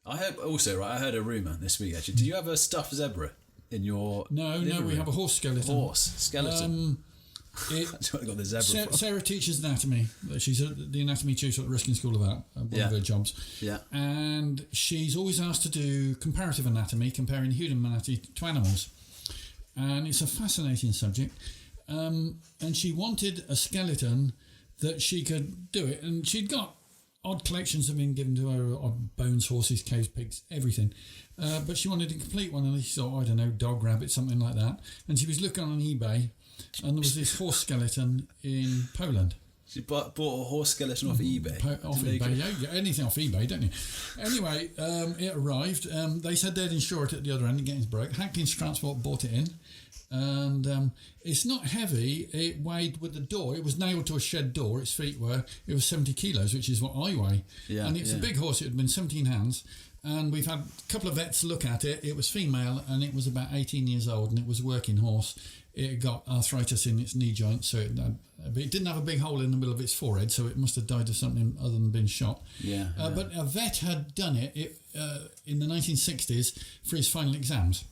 I heard a rumour this week, actually. Do you have a stuffed zebra in your No, we have a horse skeleton. Horse skeleton. That's what I got the zebra from. Sarah teaches anatomy. She's the anatomy tutor at the Ruskin School of Art, one of her jobs. Yeah. And she's always asked to do comparative anatomy, comparing human anatomy to animals. And it's a fascinating subject. And she wanted a skeleton that she could do it. And she'd got odd collections have been given to her of bones, horses, cows, pigs, everything. But she wanted a complete one, and she thought, I don't know, dog, rabbit, something like that. And she was looking on eBay, and there was this horse skeleton in Poland. She bought a horse skeleton off eBay. Off eBay, yeah, anything off eBay, don't you? Anyway, it arrived. They said they'd insure it at the other end and get it broke. Hackins Transport bought it in. And it's not heavy. It weighed with the door. It was nailed to a shed door. Its feet were. It was 70 kilos, which is what I weigh. Yeah, and it's a big horse. It had been 17 hands. And we've had a couple of vets look at it. It was female, and it was about 18 years old, and it was a working horse. It got arthritis in its knee joint, so it didn't have a big hole in the middle of its forehead, so it must have died of something other than being shot. But a vet had done it in the 1960s for his final exams.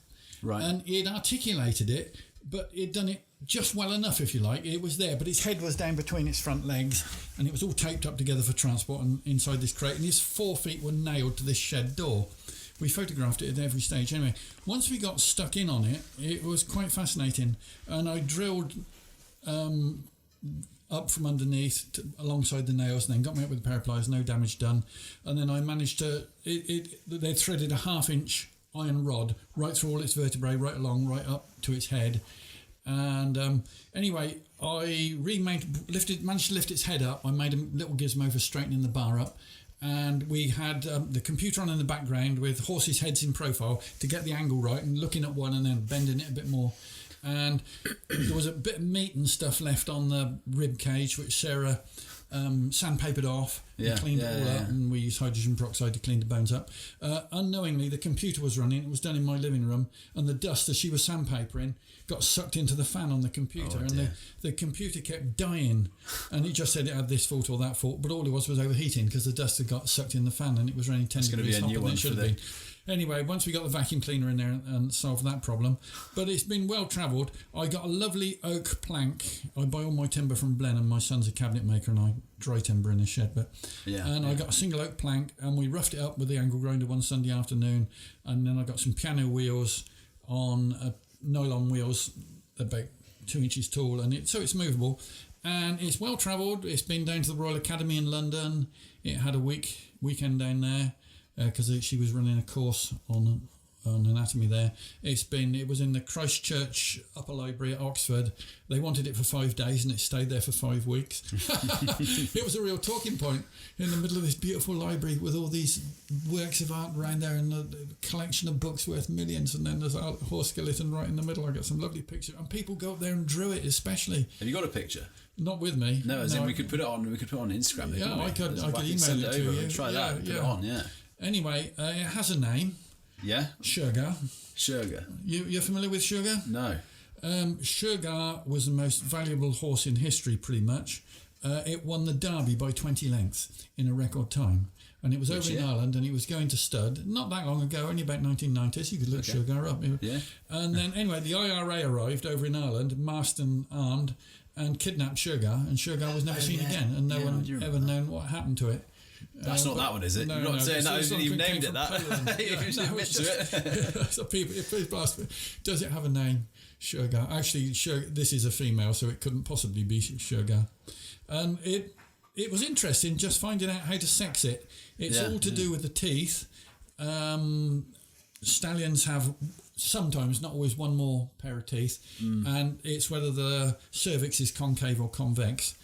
Right. And he'd articulated it, but he'd done it just well enough, if you like. It was there, but his head was down between its front legs, and it was all taped up together for transport and inside this crate, and his 4 feet were nailed to this shed door. We photographed it at every stage. Anyway, once we got stuck in on it, it was quite fascinating. And I drilled up from underneath alongside the nails, and then got me up with a pair of pliers, no damage done. And then I managed to... they threaded a 1/2-inch iron rod right through all its vertebrae, right along, right up to its head. And anyway, I managed to lift its head up. I made a little gizmo for straightening the bar up. And we had the computer on in the background with horses' heads in profile to get the angle right, and looking at one and then bending it a bit more. And there was a bit of meat and stuff left on the rib cage, which Sarah sandpapered off and cleaned it all up, and we used hydrogen peroxide to clean the bones up. Unknowingly, the computer was running. It was done in my living room, and the dust, as she was sandpapering, got sucked into the fan on the computer, and the computer kept dying, and it just said it had this fault or that fault, but all it was overheating because the dust had got sucked in the fan, and it was running 10 degrees hotter than it should have been. Anyway, once we got the vacuum cleaner in there and solved that problem, but it's been well travelled. I got a lovely oak plank. I buy all my timber from Blenheim. My son's a cabinet maker, and I dry timber in his shed. I got a single oak plank, and we roughed it up with the angle grinder one Sunday afternoon, and then I got some piano wheels on nylon wheels about 2 inches tall, and it's movable, and it's well travelled. It's been down to the Royal Academy in London. It had a weekend down there. Because she was running a course on anatomy there. It was in the Christchurch Upper Library at Oxford. They wanted it for 5 days, and it stayed there for 5 weeks. It was a real talking point in the middle of this beautiful library with all these works of art around there, and a collection of books worth millions, and then there's a horse skeleton right in the middle. I got some lovely pictures, and people go up there and drew it, especially. Have you got a picture? Not with me. No, we could put it on. We could put it on Instagram. I could email it to you. Try that. Put it on. Yeah. Anyway, it has a name. Yeah? Shergar. You're familiar with Shergar? No. Shergar was the most valuable horse in history, pretty much. It won the Derby by 20 lengths in a record time. And it was over in Ireland, and he was going to stud not that long ago, only about 1990s. You could look Shergar up. Yeah. And then, anyway, the IRA arrived over in Ireland, masked and armed, and kidnapped Shergar, and Shergar was never seen again, and no one ever known what happened to it. That's not that one, is it? You're not saying that, you didn't even named it that. So if people ask me, does it have a name? Shergar. Actually, this is a female, so it couldn't possibly be Shergar. And it was interesting just finding out how to sex it. It's all to do with the teeth. Stallions have sometimes, not always, one more pair of teeth, and it's whether the cervix is concave or convex.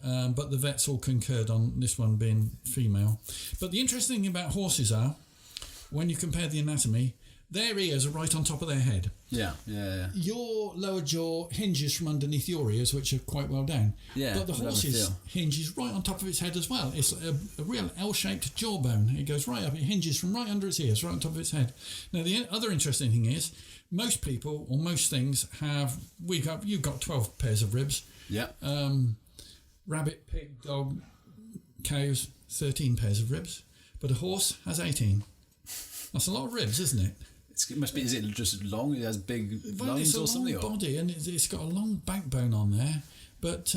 But the vets all concurred on this one being female. But the interesting thing about horses are, when you compare the anatomy, their ears are right on top of their head. Yeah. Your lower jaw hinges from underneath your ears, which are quite well down. Yeah, but the horse's hinges right on top of its head as well. It's a real L-shaped jawbone. It goes right up. It hinges from right under its ears, right on top of its head. Now, the other interesting thing is, most people, or most things, you've got 12 pairs of ribs. Yeah. Rabbit, pig, dog, cows, 13 pairs of ribs, but a horse has 18. That's a lot of ribs, isn't it? It must be. Is it just long? It has big lungs or something? It's a long body, and it's got a long backbone on there. But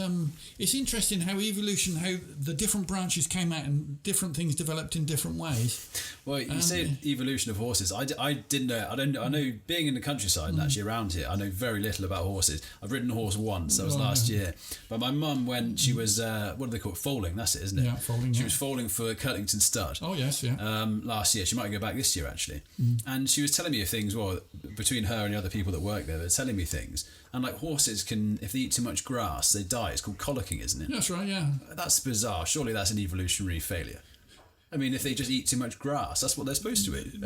it's interesting how the different branches came out and different things developed in different ways. Well, you say evolution of horses. I didn't know. I know being in the countryside and actually around here, I know very little about horses. I've ridden a horse once. That was last year. But my mum, when she was, what do they call it? Foaling. That's it, isn't it? Yeah, foaling. She was foaling for Curlington Stud. Oh yes, yeah. Last year, she might go back this year actually. And she was telling me of things. Well, between her and the other people that work there, they're telling me things. And like horses can, if they eat too much grass, they die. It's called colicking, isn't it? That's right, yeah. That's bizarre. Surely that's an evolutionary failure. I mean, if they just eat too much grass, that's what they're supposed to eat.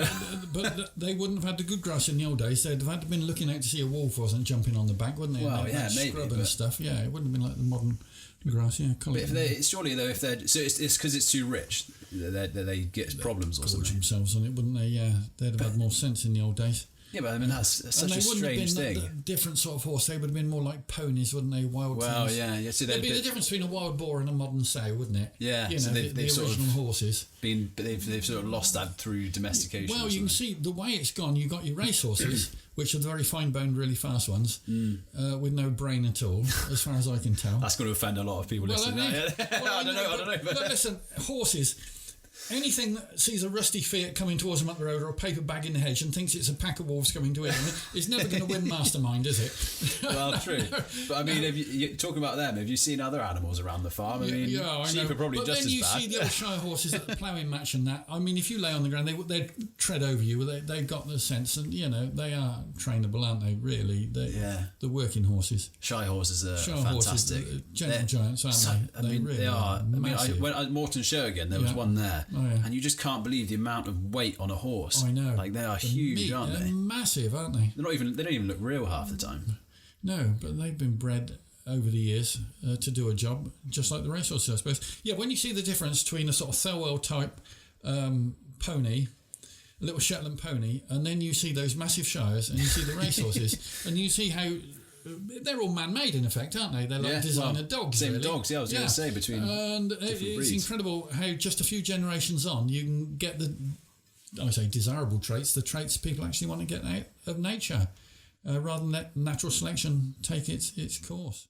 But they wouldn't have had the good grass in the old days. They'd have had to been looking out to see a wolf wasn't jumping on the back, wouldn't they? Well, yeah, maybe. Scrub and stuff. Yeah, it wouldn't have been like the modern grass. Yeah, but if they, surely though, if they're so it's because it's too rich, they get problems or something. Themselves on it, wouldn't they? Yeah, they'd have had more sense in the old days. Yeah, but I mean that's such a strange thing. A different sort of horse. They would have been more like ponies, wouldn't they? Wild things. Well, yeah. So there'd be the difference between a wild boar and a modern sow, wouldn't it? Yeah. You know, so the original sort of horses. They've sort of lost that through domestication. Well, you can see the way it's gone. You've got your racehorses, which are the very fine-boned, really fast ones, with no brain at all, as far as I can tell. That's going to offend a lot of people listening. Well, I don't know. But listen, horses. Anything that sees a rusty Fiat coming towards them up the road or a paper bag in the hedge and thinks it's a pack of wolves coming to hit them is never going to win Mastermind, is it? Well, true. But I mean, you're talking about them. Have you seen other animals around the farm? I mean, I sheep know. are probably but just then as bad. you see the old Shire horses at the ploughing match and that. I mean, if you lay on the ground, they'd tread over you. They've got the sense, and they are trainable, aren't they? Really, the working horses. Shire horses are Shire fantastic. Horses, gentle giants, aren't they? I mean, they are. Massive. I mean, when at Morton Show again, there was one there, and you just can't believe the amount of weight on a horse. I know. Like they are huge, aren't they? They're massive, aren't they? They don't even look real half the time. No, but they've been bred over the years to do a job, just like the racehorses, I suppose. Yeah, when you see the difference between a sort of Thelwell type pony, a little Shetland pony, and then you see those massive Shires, and you see the racehorses, and you see how they're all man-made in effect, aren't they? They're like designer dogs. Same really. dogs, I was going to say, between and different it's breeds. Incredible how just a few generations on you can get I say desirable traits, the traits people actually want to get out of nature, rather than let natural selection take its course.